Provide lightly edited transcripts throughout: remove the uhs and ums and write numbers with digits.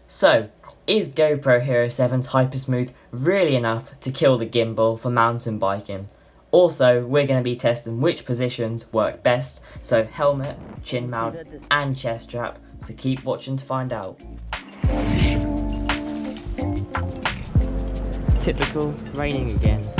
So, is GoPro Hero 7's Hypersmooth really enough to kill the gimbal for mountain biking? Also, we're going to be testing which positions work best, so helmet, chin mount and chest strap, so keep watching to find out. Typical, raining again.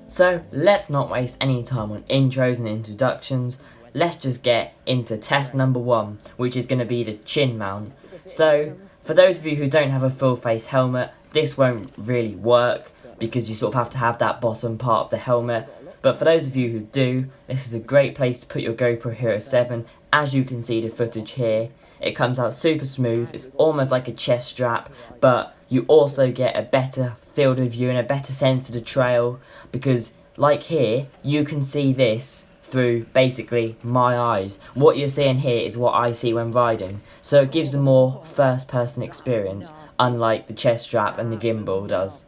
So, let's not waste any time on intros and introductions. Let's just get into test number 1, which is going to be the chin mount. So, for those of you who don't have a full face helmet, this won't really work because you sort of have to have that bottom part of the helmet. But for those of you who do, this is a great place to put your GoPro Hero 7. As you can see the footage here, it comes out super smooth, it's almost like a chest strap, but you also get a better field of view and a better sense of the trail because, like here, you can see this through basically my eyes. What you're seeing here is what I see when riding, so it gives a more first person experience, unlike the chest strap and the gimbal does.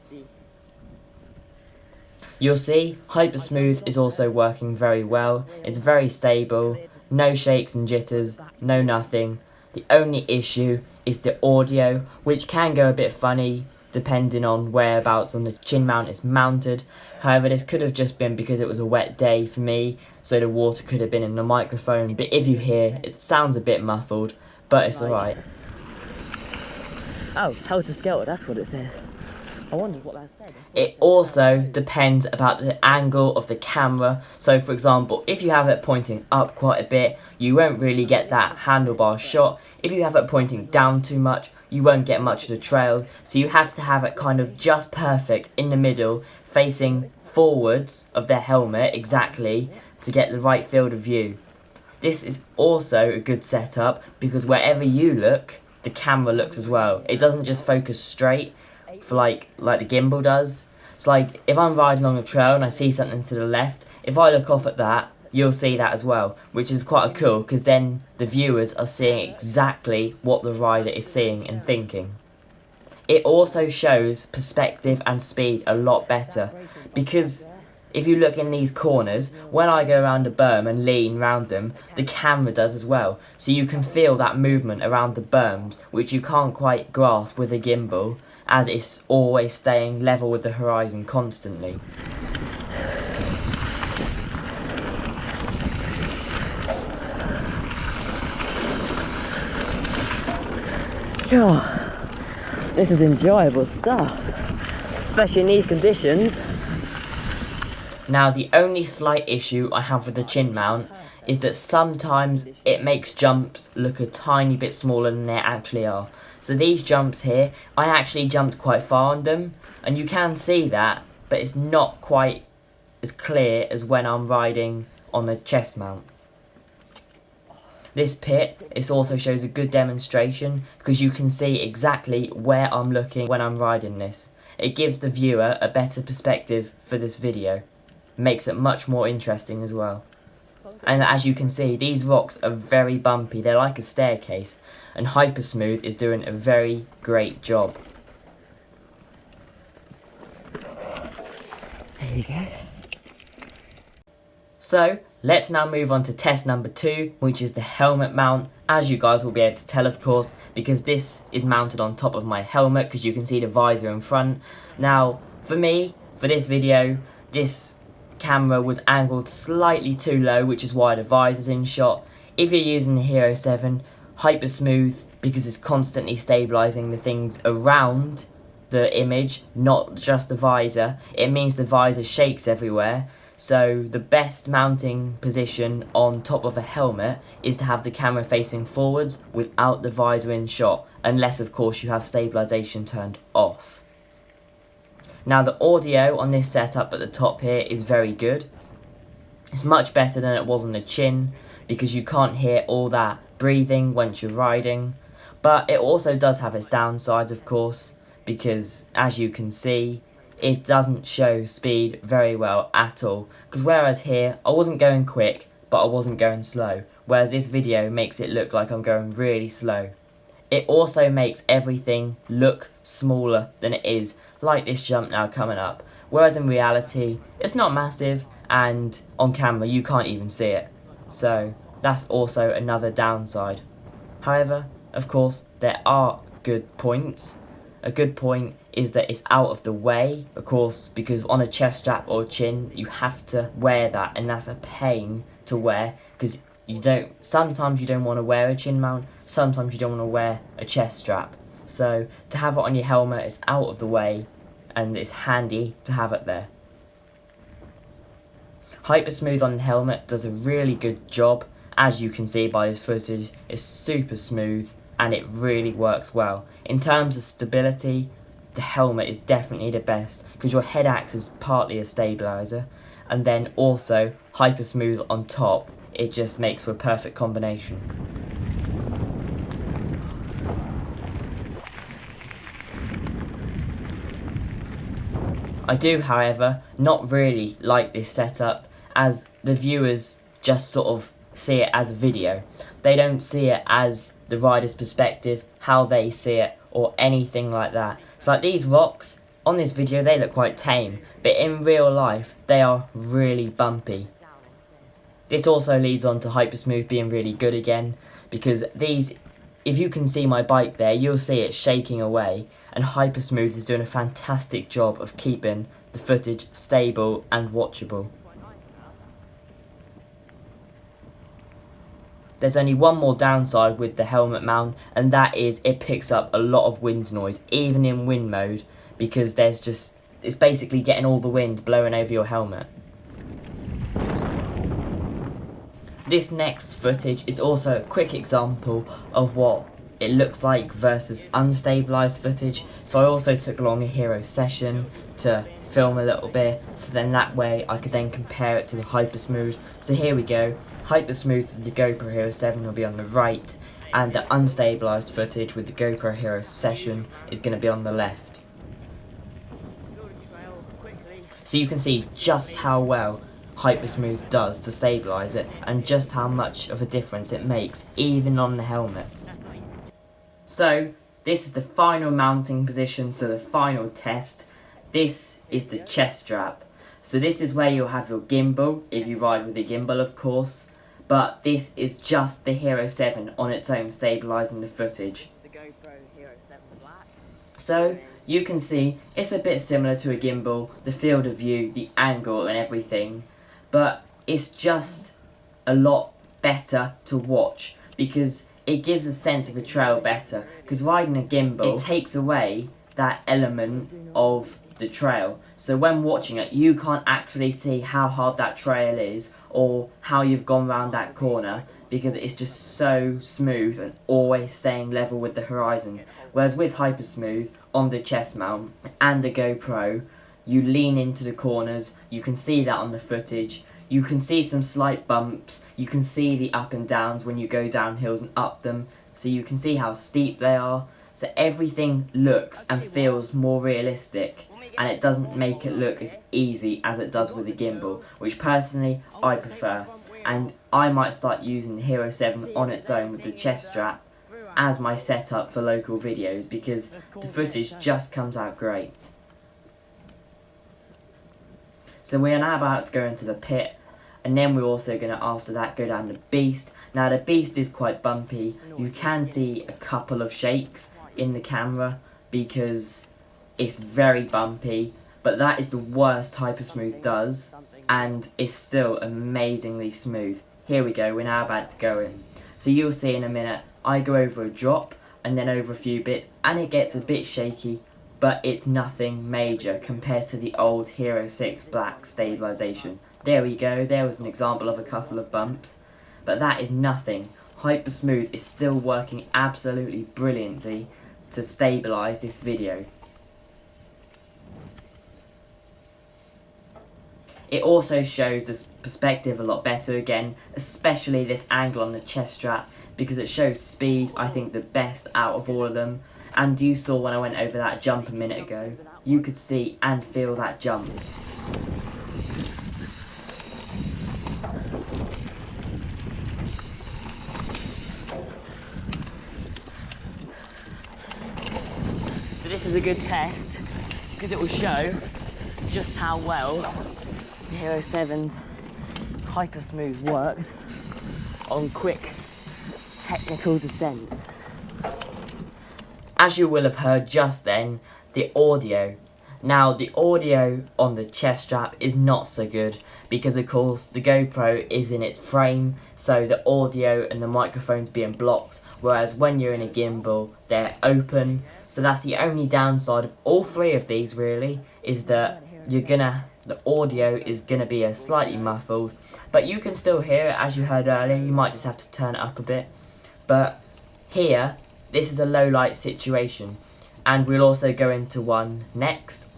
You'll see Hypersmooth is also working very well. It's very stable, no shakes and jitters, no nothing. The only issue is the audio, which can go a bit funny depending on whereabouts on the chin mount is mounted. However, this could have just been because it was a wet day for me, so the water could have been in the microphone, but if you hear, it sounds a bit muffled, but it's alright. Oh, helter skelter, that's what it says. I wondered what that said. It also depends about the angle of the camera. So for example, if you have it pointing up quite a bit, you won't really get that handlebar shot. If you have it pointing down too much, you won't get much of the trail. So you have to have it kind of just perfect in the middle, facing forwards of the helmet exactly to get the right field of view. This is also a good setup because wherever you look, the camera looks as well. It doesn't just focus straight for like the gimbal does. It's like if I'm riding along a trail and I see something to the left, if I look off at that, you'll see that as well, which is quite cool because then the viewers are seeing exactly what the rider is seeing and thinking. It also shows perspective and speed a lot better because if you look in these corners, when I go around a berm and lean round them, the camera does as well. So you can feel that movement around the berms, which you can't quite grasp with a gimbal, as it's always staying level with the horizon constantly. God, this is enjoyable stuff, especially in these conditions. Now the only slight issue I have with the chin mount is that sometimes it makes jumps look a tiny bit smaller than they actually are. So these jumps here, I actually jumped quite far on them, and you can see that, but it's not quite as clear as when I'm riding on the chest mount. This pit, it also shows a good demonstration because you can see exactly where I'm looking when I'm riding this. It gives the viewer a better perspective for this video. Makes it much more interesting as well. And as you can see, these rocks are very bumpy, they're like a staircase, and Hypersmooth is doing a very great job. There you go. So, let's now move on to test number 2, which is the helmet mount, as you guys will be able to tell of course, because this is mounted on top of my helmet, because you can see the visor in front. Now, for me, for this video, this camera was angled slightly too low, which is why the visor's in shot. If you're using the Hero 7, Hypersmooth, because it's constantly stabilising the things around the image, not just the visor, it means the visor shakes everywhere. So the best mounting position on top of a helmet is to have the camera facing forwards without the visor in shot, unless of course you have stabilisation turned off. Now the audio on this setup at the top here is very good. It's much better than it was on the chin because you can't hear all that breathing once you're riding. But it also does have its downsides of course, because as you can see, it doesn't show speed very well at all. Because whereas here, I wasn't going quick, but I wasn't going slow. Whereas this video makes it look like I'm going really slow. It also makes everything look smaller than it is, like this jump now coming up. Whereas in reality, it's not massive, and on camera you can't even see it. So that's also another downside. However, Of course, there are good points. A good point is that it's out of the way, of course, because on a chest strap or chin, you have to wear that, and that's a pain to wear, because sometimes you don't want to wear a chin mount, sometimes you don't want to wear a chest strap. So to have it on your helmet, it's out of the way, and it's handy to have it there. Hypersmooth on the helmet does a really good job. As you can see by this footage, it's super smooth and it really works well. In terms of stability, the helmet is definitely the best because your head acts as partly a stabilizer, and then also Hypersmooth on top. It just makes for a perfect combination. I do, however, not really like this setup, as the viewers just sort of see it as a video. They don't see it as the rider's perspective, how they see it, or anything like that. So like these rocks, on this video they look quite tame, but in real life they are really bumpy. This also leads on to Hypersmooth being really good again, because these, if you can see my bike there, you'll see it shaking away, and Hypersmooth is doing a fantastic job of keeping the footage stable and watchable. There's only one more downside with the helmet mount, and that is it picks up a lot of wind noise, even in wind mode, because it's basically getting all the wind blowing over your helmet. This next footage is also a quick example of what it looks like versus unstabilised footage, so I also took along a Hero session to film a little bit, so then that way I could then compare it to the Hypersmooth. So here we go, Hypersmooth with the GoPro Hero 7 will be on the right, and the unstabilised footage with the GoPro Hero session is going to be on the left. So you can see just how well Hypersmooth does to stabilise it, and just how much of a difference it makes, even on the helmet. So, this is the final mounting position, so the final test. This is the chest strap. So this is where you'll have your gimbal, if you ride with a gimbal of course, but this is just the Hero 7 on its own stabilising the footage. The GoPro Hero 7 Black. So, you can see it's a bit similar to a gimbal, the field of view, the angle and everything, but it's just a lot better to watch because it gives a sense of a trail better, because riding a gimbal, it takes away that element of the trail. So when watching it, you can't actually see how hard that trail is or how you've gone round that corner, because it's just so smooth and always staying level with the horizon. Whereas with Hypersmooth on the chest mount and the GoPro, you lean into the corners, you can see that on the footage, you can see some slight bumps, you can see the up and downs when you go down hills and up them, so you can see how steep they are, so everything looks and feels more realistic, and it doesn't make it look as easy as it does with a gimbal, which personally I prefer, and I might start using the Hero 7 on its own with the chest strap as my setup for local videos, because the footage just comes out great. So we are now about to go into the pit, and then we're also going to after that go down the beast. Now the beast is quite bumpy, you can see a couple of shakes in the camera because it's very bumpy, but that is the worst Hypersmooth does, and it's still amazingly smooth. Here we go, we're now about to go in. So you'll see in a minute, I go over a drop and then over a few bits, and it gets a bit shaky, but it's nothing major compared to the old Hero 6 Black stabilisation. There we go, there was an example of a couple of bumps, but that is nothing. Hypersmooth is still working absolutely brilliantly to stabilise this video. It also shows this perspective a lot better again, especially this angle on the chest strap, because it shows speed, I think the best out of all of them. And you saw when I went over that jump a minute ago, you could see and feel that jump. So this is a good test, because it will show just how well the Hero 7's Hypersmooth works on quick technical descents. as you will have heard just then, the audio. Now, the audio on the chest strap is not so good because, of course, the GoPro is in its frame, so the audio and the microphone's being blocked, whereas when you're in a gimbal, they're open. So that's the only downside of all three of these, really, is that the audio is gonna be a slightly muffled, but you can still hear it as you heard earlier. You might just have to turn it up a bit. But here, this is a low light situation, and we'll also go into one next,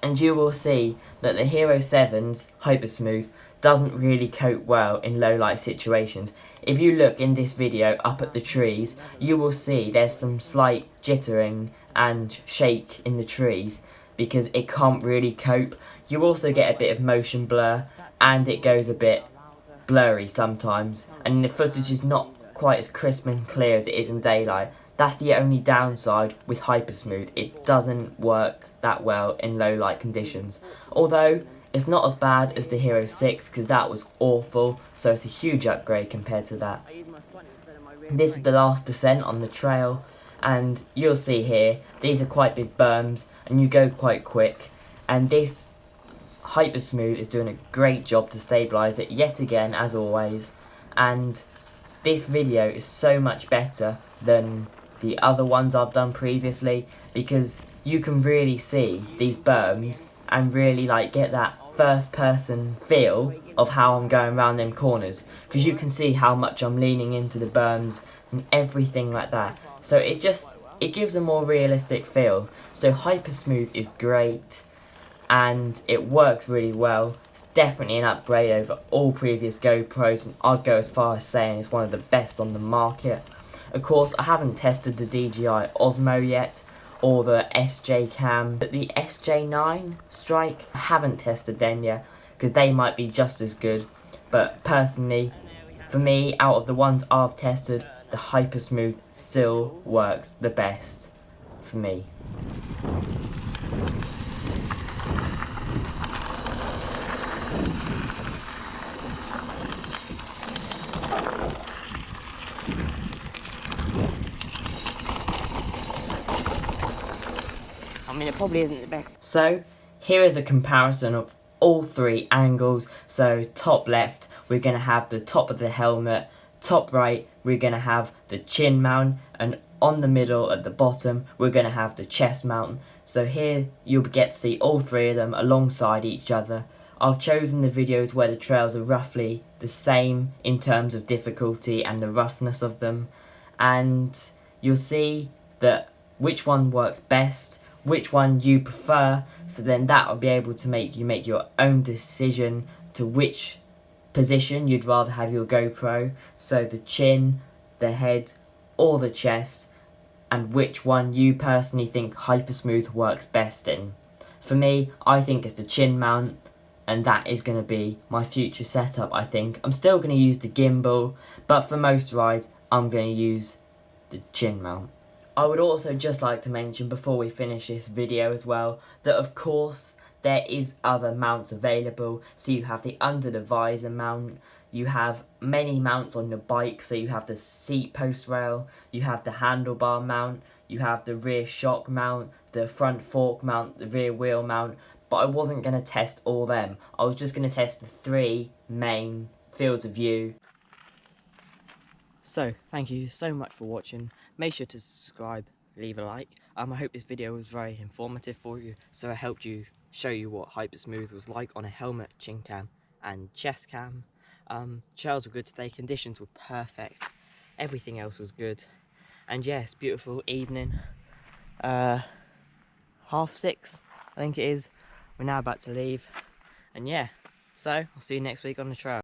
and you will see that the Hero 7's Hypersmooth doesn't really cope well in low light situations. If you look in this video up at the trees, you will see there's some slight jittering and shake in the trees because it can't really cope. You also get a bit of motion blur, and it goes a bit blurry sometimes, and the footage is not quite as crisp and clear as it is in daylight. That's the only downside with Hypersmooth. It doesn't work that well in low light conditions. Although it's not as bad as the Hero 6 because that was awful, so it's a huge upgrade compared to that. This is the last descent on the trail, and you'll see here these are quite big berms and you go quite quick, and this Hypersmooth is doing a great job to stabilise it yet again, as always. And this video is so much better than the other ones I've done previously because you can really see these berms and really get that first person feel of how I'm going around them corners, because you can see how much I'm leaning into the berms and everything like that. So it gives a more realistic feel. So Hypersmooth is great and it works really well. It's definitely an upgrade over all previous GoPros, and I'd go as far as saying it's one of the best on the market. Of course, I haven't tested the DJI Osmo yet, or the SJ Cam, but the SJ9 Strike, I haven't tested them yet, because they might be just as good. But personally, for me, out of the ones I've tested, the Hypersmooth still works the best for me. I mean, it probably isn't the best. So, here is a comparison of all three angles. So, top left, we're going to have the top of the helmet. Top right, we're going to have the chin mount. And on the middle, at the bottom, we're going to have the chest mount. So here, you'll get to see all three of them alongside each other. I've chosen the videos where the trails are roughly the same in terms of difficulty and the roughness of them. And you'll see that which one works best, which one you prefer, so then that will be able to make you make your own decision to which position you'd rather have your GoPro, so the chin, the head, or the chest, and which one you personally think Hypersmooth works best in. For me, I think it's the chin mount, and that is going to be my future setup, I think. I'm still going to use the gimbal, but for most rides, I'm going to use the chin mount. I would also just like to mention before we finish this video as well, that of course there is other mounts available. So you have the under the visor mount, you have many mounts on the bike, so you have the seat post rail, you have the handlebar mount, you have the rear shock mount, the front fork mount, the rear wheel mount, but I wasn't going to test all them. I was just going to test the three main fields of view. So, thank you so much for watching. Make sure to subscribe, leave a like. I hope this video was very informative for you, so I helped you show you what Hypersmooth was like on a helmet, chin cam and chest cam. Trails were good today, conditions were perfect, everything else was good. And yes, beautiful evening, 6:30 I think it is. We're now about to leave, and yeah, so I'll see you next week on the trail.